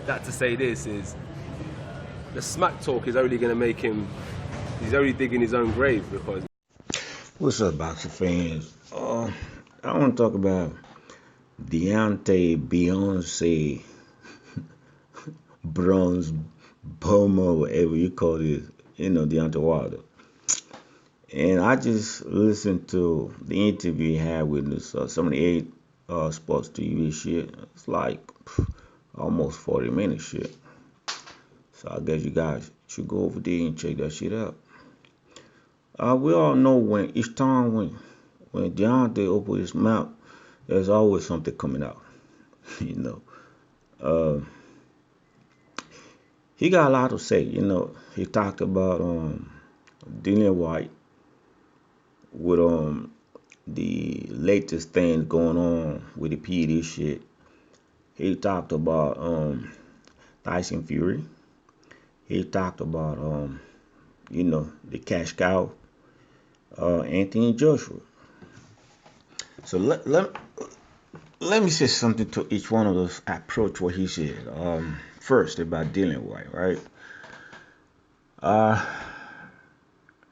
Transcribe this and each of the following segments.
that to say this is the smack talk is only going to make him. He's only digging his own grave because. What's up, boxing fans? I want to talk about Deontay, Beyonce, Bronze, Boma, whatever you call it, Deontay Wilder. And I just listened to the interview he had with this 78 Sports TV shit. It's like almost 40 minutes shit. So I guess you guys should go over there and check that shit out. We all know when each time when Deontay opens his mouth, there's always something coming out. you know. Uh, he got a lot to say. He talked about Dylan White with the latest thing going on with the PD shit. He talked about Tyson Fury. He talked about the cash cow, Anthony Joshua. So let me say something to each one of those approach what he said. First about Dylan White, right?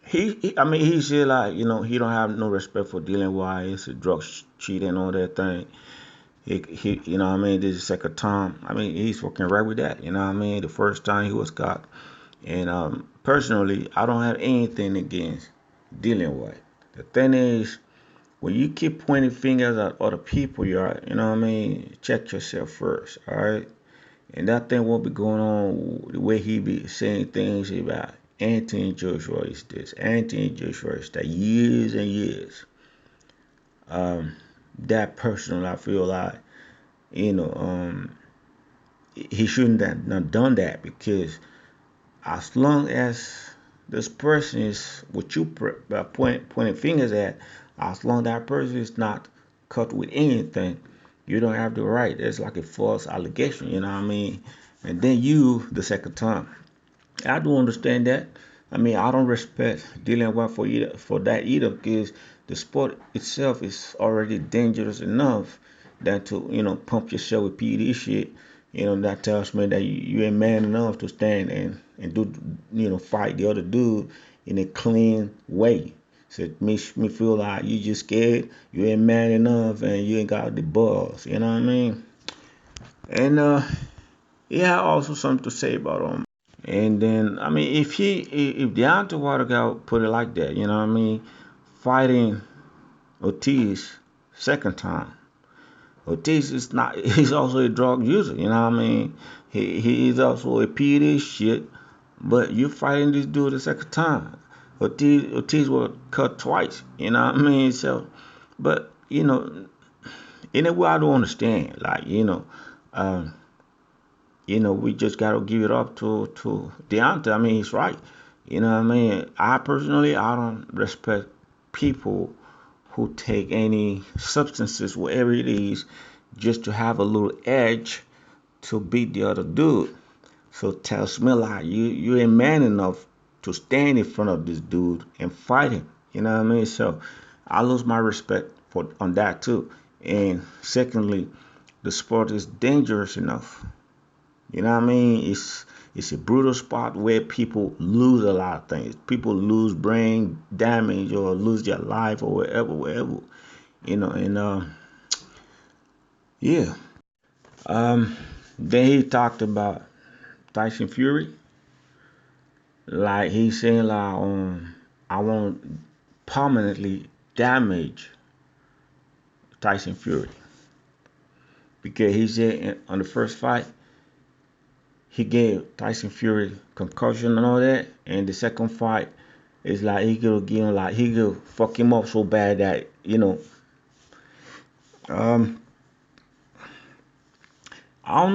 He said like, he don't have no respect for Dylan White. It's a drug cheat and all that thing. He this is the second time. He's fucking right with that. The first time he was caught. And personally, I don't have anything against Dylan White. The thing is, when you keep pointing fingers at other people, check yourself first, all right? And that thing won't be going on the way he be saying things about Anthony Joshua is this, Anthony Joshua is that, years and years. That personally, I feel like, he shouldn't have not done that, because as long as this person is what you pointing fingers at, as long as that person is not cut with anything, you don't have the right. It's like a false allegation, And then you, the second time. I do understand that. I don't respect Dylan White for that either, because the sport itself is already dangerous enough than to, pump yourself with PD shit. That tells me that you ain't man enough to stand and do, fight the other dude in a clean way. So it makes me feel like you just scared, you ain't man enough, and you ain't got the balls, you know what I mean? And he had also something to say about him. And then, if Deontay Wilder got put it like that, fighting Ortiz second time. Ortiz is not, he's also a drug user, He is also a PD shit, but you're fighting this dude the second time. Ortiz was cut twice, So, but, in a way I don't understand, like, we just gotta give it up to Deontay. He's right. I personally, I don't respect people who take any substances, whatever it is, just to have a little edge to beat the other dude. So tells me like you ain't man enough to stand in front of this dude and fight him. So I lose my respect on that too. And secondly, the sport is dangerous enough. It's a brutal spot where people lose a lot of things. People lose brain damage or lose their life or wherever. Yeah. Then he talked about Tyson Fury. Like he's saying like I want to permanently damage Tyson Fury. Because he said on the first fight, he gave Tyson Fury concussion and all that, and the second fight is like he could give him like he could fuck him up so bad that I don't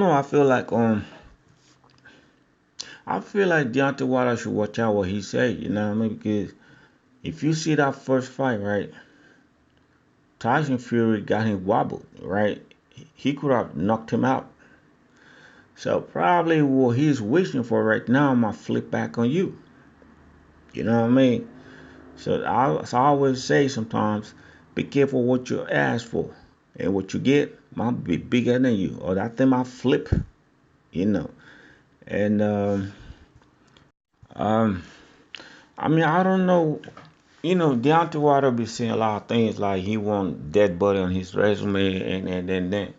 know. I feel like Deontay Wilder should watch out what he say. Because if you see that first fight, right, Tyson Fury got him wobbled, right. He could have knocked him out. So probably what he's wishing for right now might flip back on you. You know what I mean? So I always say sometimes, be careful what you ask for. And what you get might be bigger than you. Or that thing might flip you know. And um, I mean, I don't know. Deontay Wilder be saying a lot of things like he want dead body on his resume, and then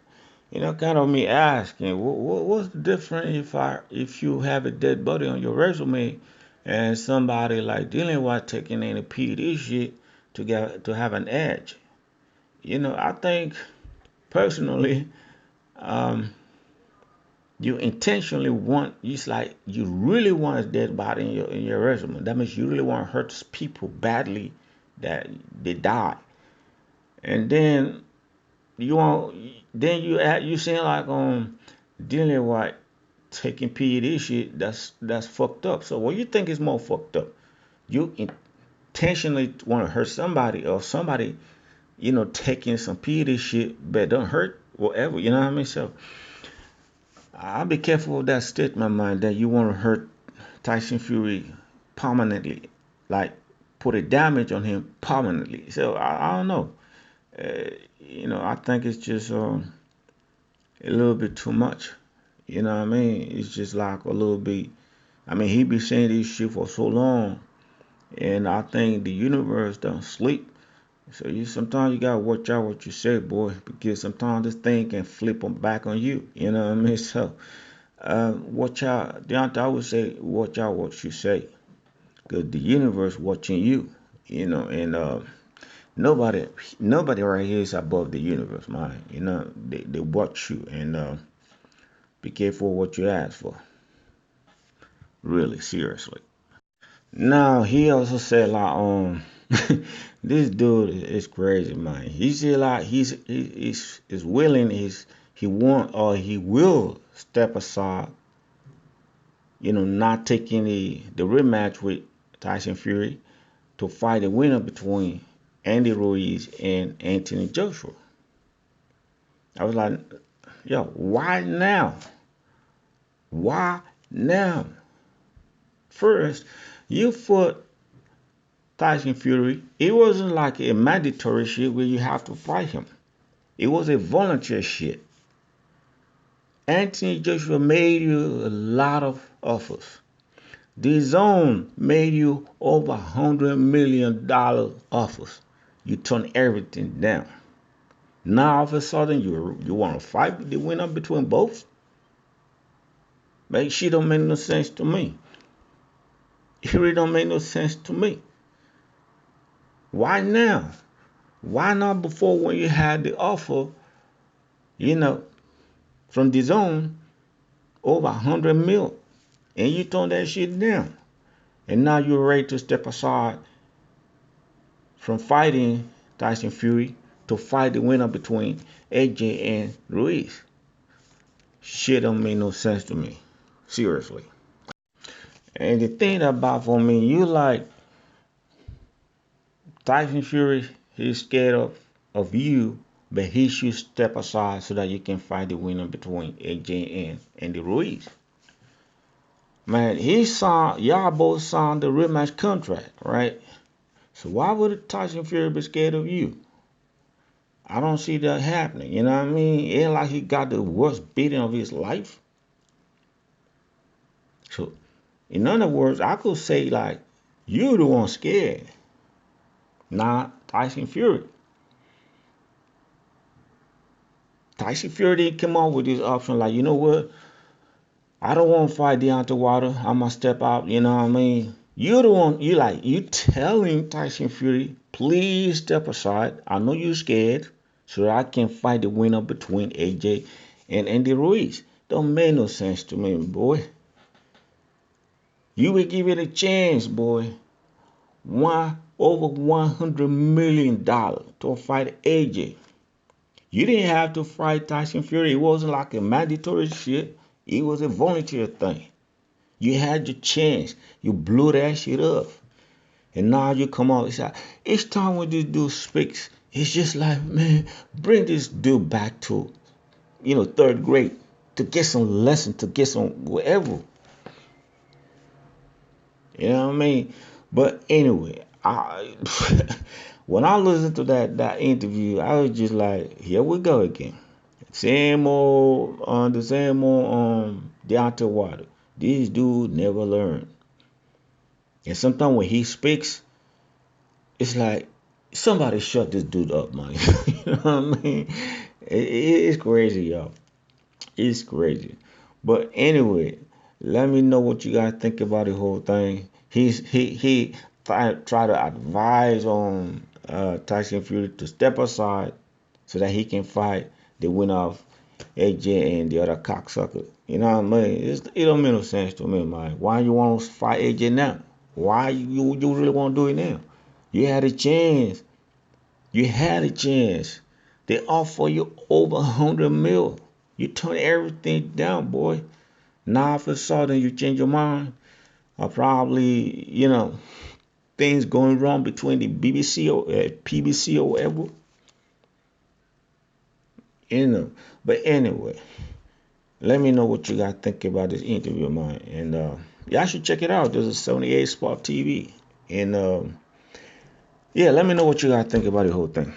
kind of me asking, what's the difference if you have a dead body on your resume, and somebody like dealing with taking any PD shit to have an edge? I think personally, um, you intentionally want, it's like you really want a dead body in your resume. That means you really want to hurt people badly that they die, and then you want then you saying like dealing with taking PED shit. That's fucked up. So what you think is more fucked up? You intentionally want to hurt somebody, or somebody taking some PED shit but don't hurt whatever. You know what I mean? So I'll be careful with that statement, man, that you want to hurt Tyson Fury permanently, like put a damage on him permanently. So I don't know. I think it's just a little bit too much. You know what I mean? It's just like a little bit. I mean, he be saying this shit for so long, and I think the universe don't sleep. So sometimes you gotta watch out what you say, boy, because sometimes this thing can flip on back on you. You know what I mean? So watch out. Deontay, I would say watch out what you say, because the universe watching you. And nobody nobody right here is above the universe, man. They watch you, and be careful what you ask for. Really, seriously. Now he also said like this dude is crazy, man. He said like he's willing, he want or he will step aside, not taking the rematch with Tyson Fury to fight a winner between Andy Ruiz and Anthony Joshua. I was like, yo, why now? Why now? First, you fought Tyson Fury. It wasn't like a mandatory shit where you have to fight him. It was a volunteer shit. Anthony Joshua made you a lot of offers. The zone made you over $100 million offers. You turned everything down. Now all of a sudden you want to fight the winner between both? Make shit don't make no sense to me. It really don't make no sense to me. Why now? Why not before, when you had the offer, you know, from the zone over 100 mil, and you turned that shit down, and now you're ready to step aside from fighting Tyson Fury to fight the winner between AJ and Ruiz? Shit don't make no sense to me, seriously. And the thing about, for me, you like Tyson Fury, he's scared of you, but he should step aside so that you can fight the winner between AJ and the Ruiz. Man, y'all both signed the rematch contract, right? So why would Tyson Fury be scared of you? I don't see that happening. You know what I mean? It ain't like he got the worst beating of his life. So, in other words, I could say like, you the one scared, not Tyson Fury. Tyson Fury didn't come up with this option like, you know what? I don't want to fight Deontay Wilder. I'm gonna step out. You know what I mean? You the one. You telling Tyson Fury, please step aside. I know you're scared, so that I can fight the winner between AJ and Andy Ruiz. Don't make no sense to me, boy. You will give it a chance, boy. Over $100 million to fight AJ. You didn't have to fight Tyson Fury. It wasn't like a mandatory shit. It was a volunteer thing. You had your chance. You blew that shit up. And now you come out. It's like, each time when this dude speaks, it's just like, man, bring this dude back to, third grade to get some lesson, to get some whatever. You know what I mean? But anyway, when I listened to that interview, I was just like, here we go again. The same old Deontay water. These dudes never learn. And sometimes when he speaks, it's like somebody shut this dude up, man. You know what I mean? It's crazy, y'all. It's crazy. But anyway, let me know what you guys think about the whole thing. He try to advise on Tyson Fury to step aside so that he can fight the winner of AJ and the other cocksucker. You know what I mean? It don't make no sense to me, man. Why you want to fight AJ now? Why you really want to do it now? You had a chance. You had a chance. They offer you over 100 mil. You turn everything down, boy. Now all of a sudden you change your mind. Or probably, things going wrong between the BBC or PBC or whatever. You know. But anyway, let me know what you guys think about this interview of mine. And y'all should check it out. There's a 78 Sport TV. And yeah, let me know what you guys think about the whole thing.